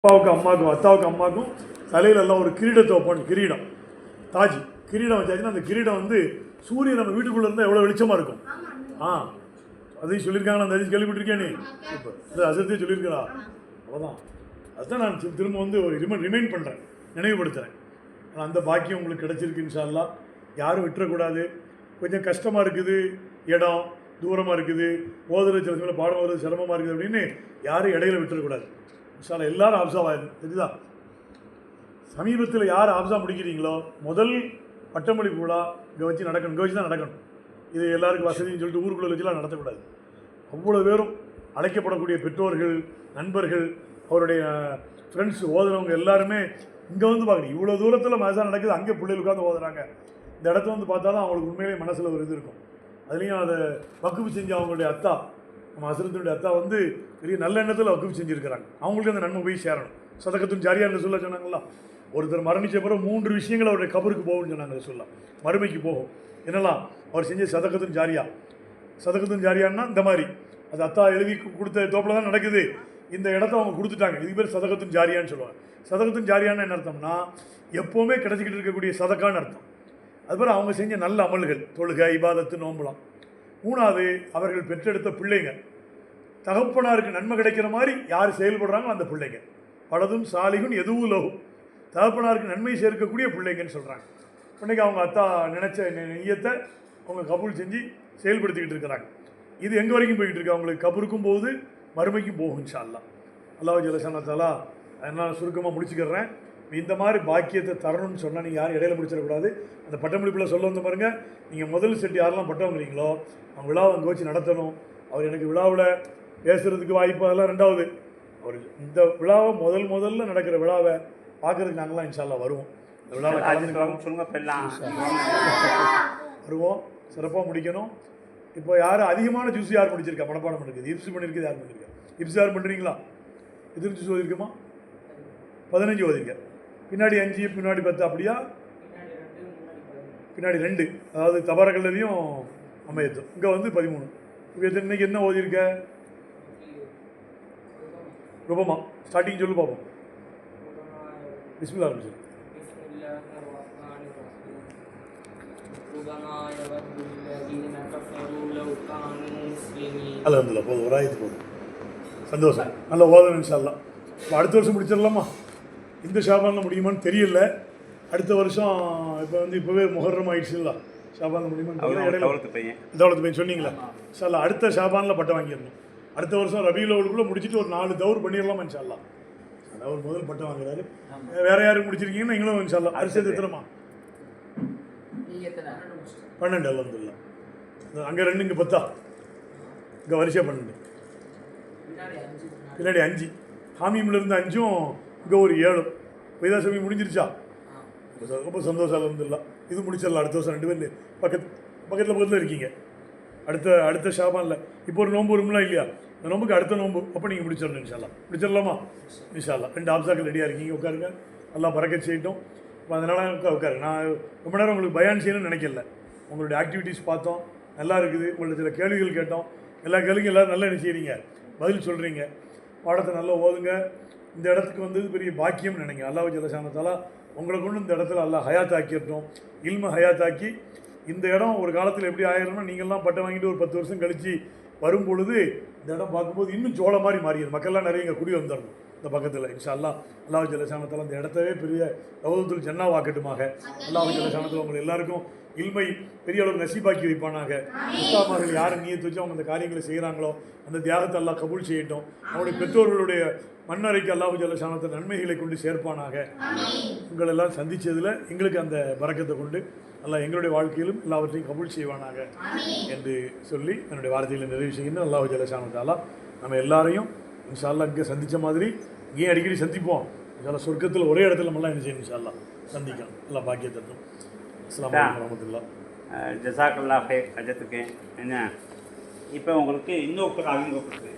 அப்பாவுக்கு அம்மாவுக்கும் அத்தாவுக்கு அம்மாவுக்கும் தலையில எல்லாம் ஒரு கிரீடத்தை வைப்பாங்க. கிரீடம் தாஜ் கிரீடம் வச்சாச்சுன்னா அந்த கிரீடம் வந்து சூரியன் நம்ம வீட்டுக்குள்ளே இருந்தால் எவ்வளோ வெளிச்சமாக இருக்கும். அதையும் சொல்லியிருக்காங்களா? அந்த அதையும் கேள்விப்பட்டிருக்கேன். நீ இப்போ அது அசத்தையும் சொல்லியிருக்கிறா. அவ்வளோதான். அதுதான் நான் திரும்ப வந்து ரிமைண்ட் பண்ணுறேன், நினைவுபடுத்துகிறேன். ஆனால் அந்த பாக்கியம் உங்களுக்கு கிடச்சிருக்கு இன்ஷா அல்லாஹ். யாரும் விட்டுறக்கூடாது. கொஞ்சம் கஷ்டமாக இருக்குது, இடம் தூரமாக இருக்குது, ஓதுறது சில சமயம் பாடம் வருது சிரமமாக இருக்குது அப்படின்னு யாரும் இடையில விட்டுறக்கூடாது. இன்ஷா அல்லாஹ் எல்லாரும் ஆப்ஸாக ஆயிடும். தெரியுதா? சமீபத்தில் யார் ஆப்ஸாக முடிக்கிறீங்களோ முதல் பட்டமளிப்பு விழா இங்கே வச்சு நடக்கணும். இங்கே வச்சு தான் நடக்கணும். இது எல்லாருக்கும் வசதின்னு சொல்லிட்டு ஊருக்குள்ளே வச்சுலாம் நடத்தக்கூடாது. அவ்வளோ பேரும் அழைக்கப்படக்கூடிய பெற்றோர்கள், நண்பர்கள், அவருடைய ஃப்ரெண்ட்ஸ், ஓதுறவங்க எல்லாருமே இங்கே வந்து பார்க்கணும். இவ்வளோ தூரத்தில் மசா நடக்குது, அங்கே பிள்ளைகள் உட்காந்து ஓதுறாங்க. இந்த இடத்த வந்து பார்த்தா தான் அவங்களுக்கு உண்மையிலே மனசில் ஒரு இது இருக்கும். அதுலேயும் அதை வக்குப்பு செஞ்சு அவங்களுடைய அத்தா, நம்ம அசரத்தினுடைய அத்தா வந்து பெரிய நல்ல எண்ணத்தில் வக்குப்பு செஞ்சுருக்கிறாங்க. அவங்களுக்கு அந்த நன்மை போய் சேரணும். சதக்கத்தும் ஜாரியா என்று சொல்ல சொன்னாங்களா? ஒருத்தர் மரணிச்ச பிறகு 3 விஷயங்கள் அவருடைய கபருக்கு போகும்னு சொன்னாங்க. சொல்லலாம் மறுமைக்கு போகும். என்னெல்லாம்? அவர் செஞ்ச சதக்கத்தும் ஜாரியா. சதக்கத்தும் ஜாரியான்னா இந்த மாதிரி அது அத்தா எழுதி கொடுத்த தோப்பில் தான் நடக்குது. இந்த இடத்த அவங்க கொடுத்துட்டாங்க. இது பேர் சதக்கத்தும் ஜாரியான்னு சொல்லுவாங்க. சதக்கத்தும் ஜாரியான்னு என்ன அர்த்தம்னா எப்போவுமே கிடச்சிக்கிட்டு இருக்கக்கூடிய சதக்கான்னு அர்த்தம். அதுபோல் அவங்க செஞ்ச நல்ல அமல்கள், தொழுகை, இபாதத்து, நோம்பலாம். 3வது அவர்கள் பெற்றெடுத்த பிள்ளைங்க. தகப்பனாருக்கு நன்மை கிடைக்கிற மாதிரி யார் செயல்படுறாங்களோ அந்த பிள்ளைங்க. பலதும் சாலிகும் எதுவும் லகும். தகப்பனாருக்கு நன்மை சேர்க்கக்கூடிய பிள்ளைங்கன்னு சொல்கிறாங்க. இன்றைக்கி அவங்க அத்தா நினச்ச நெய்யத்தை அவங்க கபூல் செஞ்சு செயல்படுத்திக்கிட்டு இருக்கிறாங்க. இது எங்கே வரைக்கும் போய்கிட்டு இருக்கு? அவங்களுக்கு கபருக்கும் போகுது, மறுமைக்கும் போகும் இன்ஷா அல்லாஹ். அல்லாஹ் ஜல்ல தஆலா. அதனால் சுருக்கமாக முடிச்சுக்கிறேன். இந்த மாதிரி பாக்கியத்தை தரணும்னு சொன்னால் நீங்கள் யாரும் இடையில முடிச்சிடக்கூடாது. அந்த பட்டமளிப்பில் சொல்ல வந்து பாருங்கள், நீங்கள் முதல் செட்டு யாரெல்லாம் பட்டம் வாங்குறீங்களோ அவங்க விழாவை அங்கே வச்சு நடத்தணும். அவர் எனக்கு விழாவில் பேசுகிறதுக்கு வாய்ப்பு, அதெல்லாம் 2வது. அவர் இந்த விழாவை முதல்ல நடக்கிற விழாவை பார்க்குறதுக்கு நாங்களாம் இன்ஷா அல்லாஹ் வருவோம். இந்த விழாவை வருவோம், சிறப்பாக முடிக்கணும். இப்போ யார் அதிகமான ஜூஸ் யார் முடிச்சிருக்கா? மனப்பாடம் இருக்குது. இப்ஸு பண்ணியிருக்குது யார் பண்ணியிருக்கா? இப்ஸு யார் பண்ணுறீங்களா? எத்தனை ஜூஸ் ஓதிருக்கோமா? 15 ஓதிருக்க. பின்னாடி 5, பின்னாடி 10. அப்படியா? பின்னாடி 2, அதாவது தபரகல்லையும் அமையத்தும். இங்கே வந்து 13. இப்போ இன்னைக்கு என்ன ஓதிருக்க? ரூபமா ஸ்டார்டிங் சொல்லு பார்ப்போம். பிஸ்மில்லா ஆரம்பிச்சு. அல்ஹம்துலில்லாஹ். போதும், ஒரு ஆயத்து போதும். சந்தோஷம். நல்லா ஓதணும் இன்ஷா அல்லாஹ். இப்போ அடுத்த வருஷம் முடிச்சிடலாமா? இந்த ஷாபானில் முடியுமான்னு தெரியல. அடுத்த வருஷம் இப்போ வந்து இப்போவே முஹர்ரம் ஆயிடுச்சுங்களா? ஷாபானில் முடியுமான்னு தௌலத்து பையன் சொன்னீங்களா? இன்ஷா அல்லாஹ் அடுத்த ஷாபானில் பட்டம் வாங்கிடணும். அடுத்த வருஷம் ரபியுல் அவ்வலுக்குள்ளே முடிச்சுட்டு ஒரு 4 தௌர் பண்ணிடலாமா இன்ஷா அல்லாஹ்? அவர் முதல் பட்டம் வாங்குறாரு. வேறு யாரும் முடிச்சிருக்கீங்கன்னா நீங்களும் இன்ஷா அல்லாஹ். அரிசி எத்தனைமா? 12. அல்ஹம்துலில்லாஹ். அங்கே 2, இங்கே 10. இங்கே வரிசையாக 12. பின்னாடி 5. ஹாமீம்லேருந்து 5, இங்கே ஒரு 7. வைதா சமயம் முடிஞ்சிருச்சா? ரொம்ப சந்தோஷம். அல்ஹம்துலில்லாஹ். இது முடிச்சிடலாம். அடுத்த வருஷம் 2 பேர் பக்கத்தில் இருக்கீங்க. அடுத்த ஷாபானில் இப்போ ஒரு நோன்பு வரும்லாம் இல்லையா? இந்த நோம்புக்கு அடுத்த நோம்பு அப்போ நீங்கள் முடிச்சிடணும் இன்ஷா அல்லாஹ். முடிச்சிடலாமா? இன்ஷா அல்லாஹ். 2 ஆப்ஸாக்கள் ரெடியாக இருக்கீங்க. உட்காருங்க. அல்லாஹ் பரக்கத் செய்யட்டும். இப்போ அதனால் உட்காருங்க. நான் ரொம்ப நேரம் உங்களுக்கு பயான் செய்யணும்னு நினைக்கல. உங்களுடைய ஆக்டிவிட்டீஸ் பார்த்தோம், நல்லா இருக்குது. உங்கள்ட்ட சில கேள்விகள் கேட்டோம். எல்லா கேள்விக்கும் எல்லோரும் நல்லா என்ன செய்கிறீங்க, பதில் சொல்கிறீங்க. பாடத்தை நல்லா ஓதுங்க. இந்த இடத்துக்கு வந்து பெரிய பாக்கியம்னு நினைங்க. அல்லாஹ் ஜல்ல தஆலா உங்களை கொண்டு இந்த இடத்துல அல்லாஹ் ஹயாத் ஆக்கிட்டோம். இல்ம ஹயாத்தாக்கி இந்த இடம் ஒரு காலத்தில் எப்படி ஆயிரம்னா நீங்கள்லாம் பட்டம் வாங்கிட்டு ஒரு 10 வருஷம் கழித்து வரும் பொழுது இந்த இடம் பார்க்கும்போது இன்னும் சோள மாதிரி மாறிடுது. மக்கள்லாம் நிறைய இங்கே குடி வந்துடணும் இந்த பக்கத்தில். இன்ஷா அல்லாஹ். அல்லாஹ் ஜல்ல தஆலா இந்த இடத்தவே பெரிய ரௌதத்துல் ஜன்னா வாக்கட்டுமாக. அல்லாஹ் ஜல்ல தஆலா உங்களை எல்லாருக்கும் இல்மை பெரிய அளவு நசீபாக்கி வைப்பானாக. உஸ்தாமார்கள் யாரும் நீயத்து வச்சு அவங்க அந்த காரியங்களை செய்கிறாங்களோ அந்த தியாகத்தை அல்லாஹ் கபூல் செய்யட்டும். அவருடைய பெற்றோர்களுடைய மண்ணறைக்கு அல்லாஹ் ஜல்ல தஆலா நன்மைகளை கொண்டு சேர்ப்பானாக. உங்களெல்லாம் சந்தித்ததில் எங்களுக்கு அந்த பரக்கத்தை கொண்டு அல்லாஹ் எங்களுடைய வாழ்க்கையிலும் எல்லாவற்றையும் கபூல் செய்வானாக என்று சொல்லி என்னுடைய வார்த்தைகளை நிறைவு செய்கின்ற அல்லாஹ் ஜல்ல தஆலா நம்ம எல்லாரையும் இன்ஷா அல்லாஹ் இங்கே சந்தித்த மாதிரி இங்கேயும் அடிக்கடி சந்திப்போம். இன்ஷா அல்லாஹ் சொர்க்கத்தில் ஒரே இடத்துல நம்மளாம் என்ன செய்யணும் இன்ஷா அல்லாஹ் சந்திக்கலாம். எல்லாம் பாக்கியத்தட்டும். அஸ்ஸலாமு அலைக்கும் வரஹ்மத்துல்லாஹ். ஜஸாக்கல்லாஹ் ஹைர். அஜத்துக்கு என்ன இப்போ உங்களுக்கு இன்னொரு அறிமுகப்படுத்து